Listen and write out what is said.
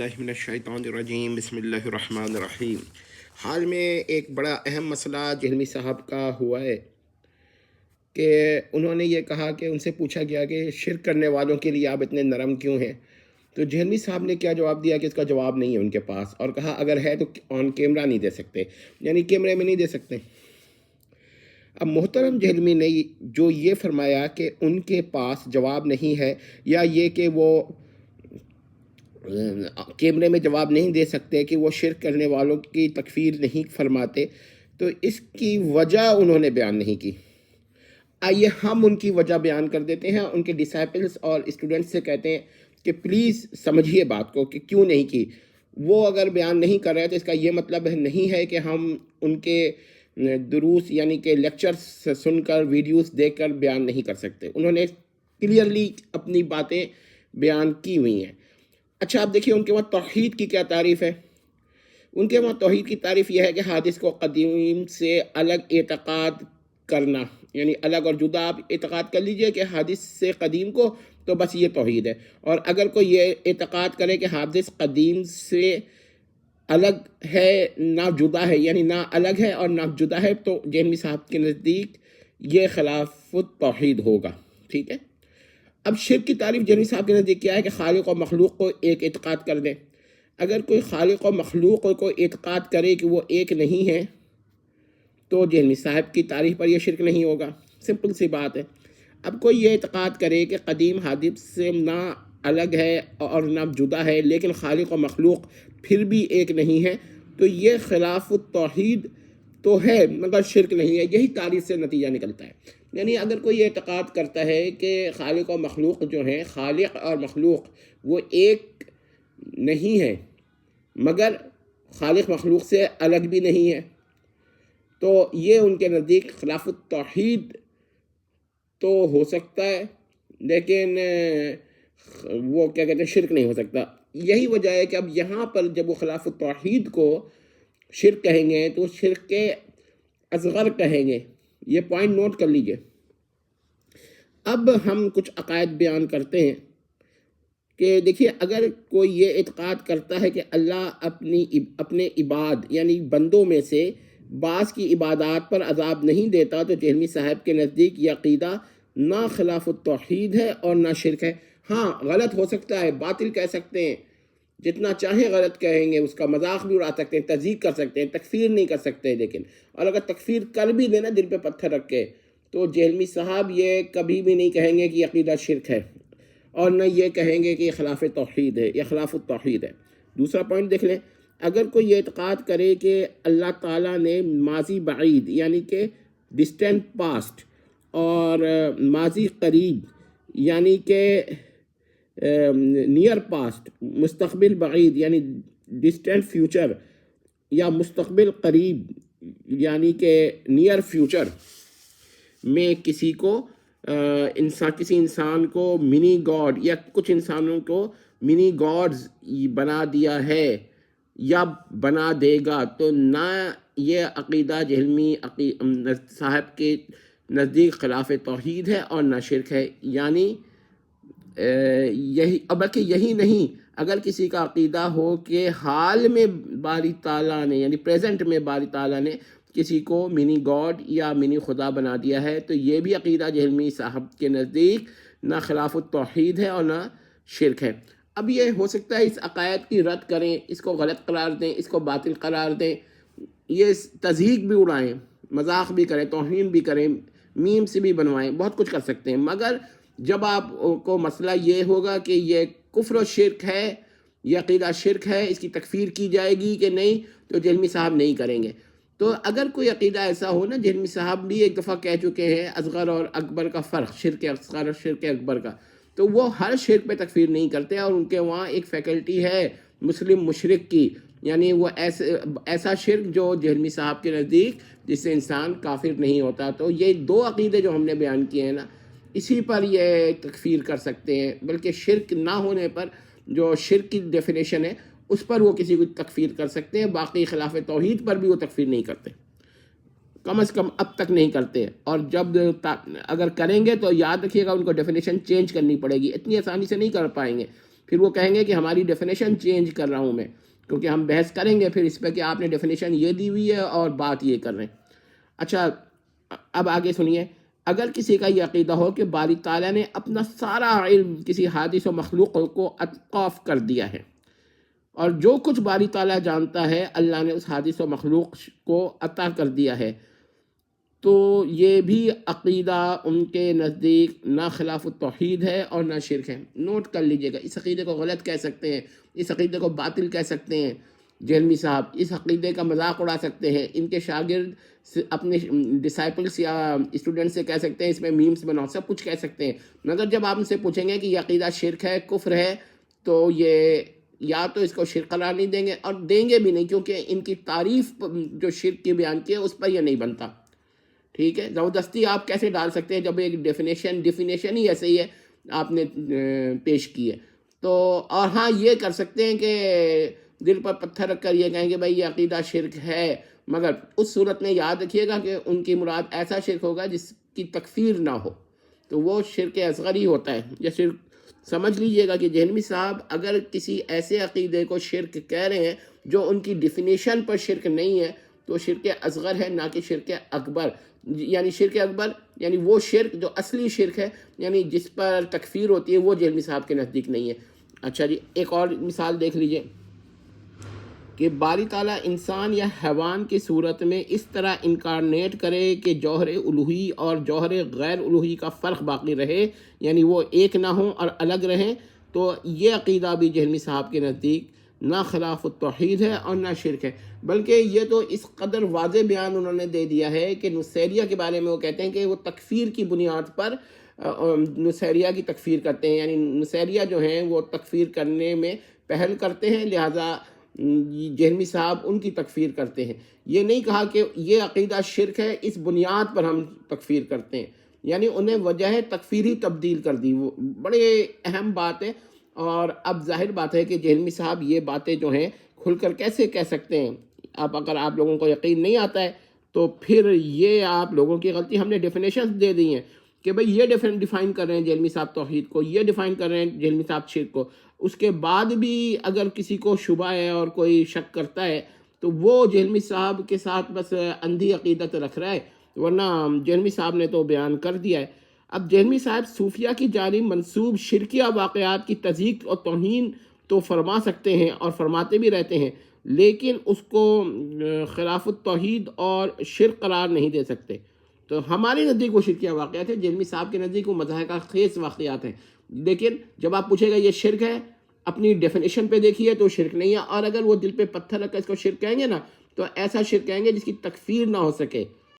من الشیطان الرجیم بسم اللہ الرحمن الرحیم۔ حال میں ایک بڑا اہم مسئلہ جہلمی صاحب کا ہوا ہے کہ انہوں نے یہ کہا کہ ان سے پوچھا گیا کہ شرک کرنے والوں کے لیے آپ اتنے نرم کیوں ہیں، تو جہلمی صاحب نے کیا جواب دیا کہ اس کا جواب نہیں ہے ان کے پاس، اور کہا اگر ہے تو آن کیمرہ نہیں دے سکتے، یعنی کیمرے میں نہیں دے سکتے۔ اب محترم جہلمی نے جو یہ فرمایا کہ ان کے پاس جواب نہیں ہے، یا یہ کہ وہ کیمرے میں جواب نہیں دے سکتے کہ وہ شرک کرنے والوں کی تکفیر نہیں فرماتے، تو اس کی وجہ انہوں نے بیان نہیں کی۔ آئیے ہم ان کی وجہ بیان کر دیتے ہیں، ان کے ڈسائپلز اور اسٹوڈنٹس سے کہتے ہیں کہ پلیز سمجھیے بات کو کہ کیوں نہیں کی۔ وہ اگر بیان نہیں کر رہے تو اس کا یہ مطلب نہیں ہے کہ ہم ان کے دروس یعنی کہ لیکچرز سن کر ویڈیوز دیکھ کر بیان نہیں کر سکتے۔ انہوں نے کلیئرلی اپنی باتیں بیان کی ہوئی ہیں۔ اچھا آپ دیکھیے ان کے وہاں توحید کی کیا تعریف ہے۔ ان کے وہاں توحید کی تعریف یہ ہے کہ حادث کو قدیم سے الگ اعتقاد کرنا، یعنی الگ اور جدا آپ اعتقاد کر لیجئے کہ حادث سے قدیم کو، تو بس یہ توحید ہے۔ اور اگر کوئی یہ اعتقاد کرے کہ حادث قدیم سے الگ ہے نہ جدا ہے، یعنی نہ الگ ہے اور نہ جدا ہے، تو جہلمی صاحب کے نزدیک یہ خلاف توحید ہوگا۔ ٹھیک ہے، اب شرک کی تعریف جہلمی صاحب کے نزدیک کیا ہے کہ خالق و مخلوق کو ایک اعتقاد کر دیں۔ اگر کوئی خالق و مخلوق کو اعتقاد کرے کہ وہ ایک نہیں ہے تو جہلمی صاحب کی تعریف پر یہ شرک نہیں ہوگا۔ سمپل سی بات ہے۔ اب کوئی یہ اعتقاد کرے کہ قدیم حادث سے نہ الگ ہے اور نہ جدا ہے، لیکن خالق و مخلوق پھر بھی ایک نہیں ہے، تو یہ خلاف التوحید تو ہے مگر شرک نہیں ہے۔ یہی تعریف سے نتیجہ نکلتا ہے۔ یعنی اگر کوئی یہ اعتقاد کرتا ہے کہ خالق و مخلوق جو ہیں، خالق اور مخلوق وہ ایک نہیں ہے مگر خالق مخلوق سے الگ بھی نہیں ہے، تو یہ ان کے نزدیک خلاف التوحید تو ہو سکتا ہے، لیکن وہ کیا کہتے ہیں شرک نہیں ہو سکتا۔ یہی وجہ ہے کہ اب یہاں پر جب وہ خلاف التوحید کو شرک کہیں گے تو شرک کے اصغر کہیں گے۔ یہ پوائنٹ نوٹ کر لیجئے۔ اب ہم کچھ عقائد بیان کرتے ہیں کہ دیکھیے اگر کوئی یہ اعتقاد کرتا ہے کہ اللہ اپنے عباد یعنی بندوں میں سے بعض کی عبادات پر عذاب نہیں دیتا، تو جہلمی صاحب کے نزدیک یہ عقیدہ نہ خلاف التوحید ہے اور نہ شرک ہے۔ ہاں غلط ہو سکتا ہے، باطل کہہ سکتے ہیں، جتنا چاہیں غلط کہیں گے، اس کا مذاق بھی اڑا سکتے ہیں، تضحیق کر سکتے ہیں، تکفیر نہیں کر سکتے، لیکن اور اگر تکفیر کر بھی دینا دل پہ پتھر رکھ کے، تو جہلمی صاحب یہ کبھی بھی نہیں کہیں گے کہ یہ عقیدہ شرک ہے، اور نہ یہ کہیں گے کہ یہ خلاف توحید ہے، یہ خلاف التوحید ہے۔ دوسرا پوائنٹ دیکھ لیں، اگر کوئی یہ اعتقاد کرے کہ اللہ تعالیٰ نے ماضی بعید یعنی کہ ڈسٹینٹ پاسٹ اور ماضی قریب یعنی کہ نیئر پاسٹ، مستقبل بعید یعنی ڈسٹینٹ فیوچر، یا مستقبل قریب یعنی کہ نیئر فیوچر میں کسی انسان کو منی گاڈ یا کچھ انسانوں کو منی گاڈز بنا دیا ہے یا بنا دے گا، تو نہ یہ عقیدہ جہلمی صاحب کے نزدیک خلاف توحید ہے اور نہ شرک ہے۔ یعنی بلکہ یہی نہیں، اگر کسی کا عقیدہ ہو کہ حال میں باری تعالیٰ نے یعنی پریزنٹ میں باری تعالیٰ نے کسی کو منی گاڈ یا منی خدا بنا دیا ہے، تو یہ بھی عقیدہ جہلمی صاحب کے نزدیک نہ خلاف التوحید ہے اور نہ شرک ہے۔ اب یہ ہو سکتا ہے اس عقائد کی رد کریں، اس کو غلط قرار دیں، اس کو باطل قرار دیں، یہ تضحیق بھی اڑائیں، مذاق بھی کریں، توہین بھی کریں، میم سے بھی بنوائیں، بہت کچھ کر سکتے ہیں، مگر جب آپ کو مسئلہ یہ ہوگا کہ یہ کفر و شرک ہے، یہ عقیدہ شرک ہے، اس کی تکفیر کی جائے گی کہ نہیں، تو جہلمی صاحب نہیں کریں گے۔ تو اگر کوئی عقیدہ ایسا ہو نا، جہلمی صاحب بھی ایک دفعہ کہہ چکے ہیں اصغر اور اکبر کا فرق، شرک اصغر اور شرک اکبر کا، تو وہ ہر شرک پہ تکفیر نہیں کرتے، اور ان کے وہاں ایک فیکلٹی ہے مسلم مشرک کی، یعنی وہ ایسا شرک جو جہلمی صاحب کے نزدیک جس سے انسان کافر نہیں ہوتا۔ تو یہ دو عقیدے جو ہم نے بیان کیے ہیں نا، اسی پر یہ تکفیر کر سکتے ہیں، بلکہ شرک نہ ہونے پر جو شرک کی ڈیفینیشن ہے اس پر وہ کسی کو تکفیر کر سکتے ہیں، باقی خلاف توحید پر بھی وہ تکفیر نہیں کرتے، کم از کم اب تک نہیں کرتے، اور جب اگر کریں گے تو یاد رکھیے گا ان کو ڈیفینیشن چینج کرنی پڑے گی، اتنی آسانی سے نہیں کر پائیں گے، پھر وہ کہیں گے کہ ہماری ڈیفینیشن چینج کر رہا ہوں میں، کیونکہ ہم بحث کریں گے پھر اس پہ کہ آپ نے ڈیفینیشن یہ دی ہوئی ہے اور بات یہ کر رہے ہیں۔ اچھا اب آگے سنیے، اگر کسی کا یہ عقیدہ ہو کہ باری تعالیٰ نے اپنا سارا علم کسی حادث و مخلوق کو اتقاف کر دیا ہے، اور جو کچھ باری تعالیٰ جانتا ہے اللہ نے اس حادث و مخلوق کو عطا کر دیا ہے، تو یہ بھی عقیدہ ان کے نزدیک نہ خلاف التوحید ہے اور نہ شرک ہے۔ نوٹ کر لیجئے گا، اس عقیدے کو غلط کہہ سکتے ہیں، اس عقیدے کو باطل کہہ سکتے ہیں جہلمی صاحب، اس عقیدے کا مذاق اڑا سکتے ہیں، ان کے شاگرد اپنے ڈسائپلس یا اسٹوڈنٹ سے کہہ سکتے ہیں اس میں میمز بناؤ، سب کچھ کہہ سکتے ہیں، مگر جب آپ ان سے پوچھیں گے کہ یہ عقیدہ شرک ہے، کفر ہے، تو یہ یا تو اس کو شرک قرار نہیں دیں گے، اور دیں گے بھی نہیں، کیونکہ ان کی تعریف جو شرک کی بیان کی ہے اس پر یہ نہیں بنتا۔ ٹھیک ہے، زبردستی آپ کیسے ڈال سکتے ہیں جب ایک ڈیفینیشن ہی ایسے ہی ہے آپ نے پیش کی ہے؟ تو اور ہاں یہ کر سکتے ہیں کہ دل پر پتھر رکھ کر یہ کہیں کہ بھائی یہ عقیدہ شرک ہے، مگر اس صورت میں یاد رکھیے گا کہ ان کی مراد ایسا شرک ہوگا جس کی تکفیر نہ ہو، تو وہ شرک اصغر ہی ہوتا ہے۔ یا شرک سمجھ لیجئے گا کہ جہلمی صاحب اگر کسی ایسے عقیدے کو شرک کہہ رہے ہیں جو ان کی ڈیفینیشن پر شرک نہیں ہے، تو شرک اصغر ہے، نہ کہ شرک اکبر۔ یعنی شرک اکبر یعنی وہ شرک جو اصلی شرک ہے، یعنی جس پر تکفیر ہوتی ہے، وہ جہلمی صاحب کے نزدیک نہیں ہے۔ اچھا جی، ایک اور مثال دیکھ لیجئے کہ باری تعالیٰ انسان یا حیوان کی صورت میں اس طرح انکارنیٹ کرے کہ جوہر الوہی اور جوہر غیر الوہی کا فرق باقی رہے، یعنی وہ ایک نہ ہوں اور الگ رہیں، تو یہ عقیدہ بھی جہلمی صاحب کے نزدیک نہ خلاف التوحید ہے اور نہ شرک ہے، بلکہ یہ تو اس قدر واضح بیان انہوں نے دے دیا ہے کہ نصیریہ کے بارے میں وہ کہتے ہیں کہ وہ تکفیر کی بنیاد پر نصیریہ کی تکفیر کرتے ہیں، یعنی نصیریہ جو ہیں وہ تکفیر کرنے میں پہل کرتے ہیں، لہٰذا جہلمی صاحب ان کی تکفیر کرتے ہیں۔ یہ نہیں کہا کہ یہ عقیدہ شرک ہے، اس بنیاد پر ہم تکفیر کرتے ہیں، یعنی انہیں وجہ تکفیر ہی تبدیل کر دی۔ وہ بڑے اہم بات ہے، اور اب ظاہر بات ہے کہ جہلمی صاحب یہ باتیں جو ہیں کھل کر کیسے کہہ سکتے ہیں؟ اب اگر آپ لوگوں کو یقین نہیں آتا ہے تو پھر یہ آپ لوگوں کی غلطی، ہم نے ڈیفینیشنز دے دی ہیں کہ بھئی یہ ڈیفائن کر رہے ہیں جہلمی صاحب توحید کو، یہ ڈیفائن کر رہے ہیں جہلمی صاحب شرک کو، اس کے بعد بھی اگر کسی کو شبہ ہے اور کوئی شک کرتا ہے تو وہ جہلمی صاحب کے ساتھ بس اندھی عقیدت رکھ رہا ہے، ورنہ جہلمی صاحب نے تو بیان کر دیا ہے۔ اب جہلمی صاحب صوفیہ کی جانب منسوب شرکیہ واقعات کی تضییق اور توہین تو فرما سکتے ہیں اور فرماتے بھی رہتے ہیں، لیکن اس کو خلاف التوحید اور شرک قرار نہیں دے سکتے۔ تو ہمارے نزدیک وہ شرکیہ واقعات ہیں، جہلمی صاحب کے نزدیک وہ مضحکہ خیز واقعات ہیں، لیکن جب آپ پوچھے گا یہ شرک ہے، اپنی ڈیفینیشن پہ دیکھیے تو شرک نہیں ہے، اور اگر وہ دل پہ پتھر رکھ کر اس کو شرک کہیں گے نا، تو ایسا شرک کہیں گے جس کی تکفیر نہ ہو سکے۔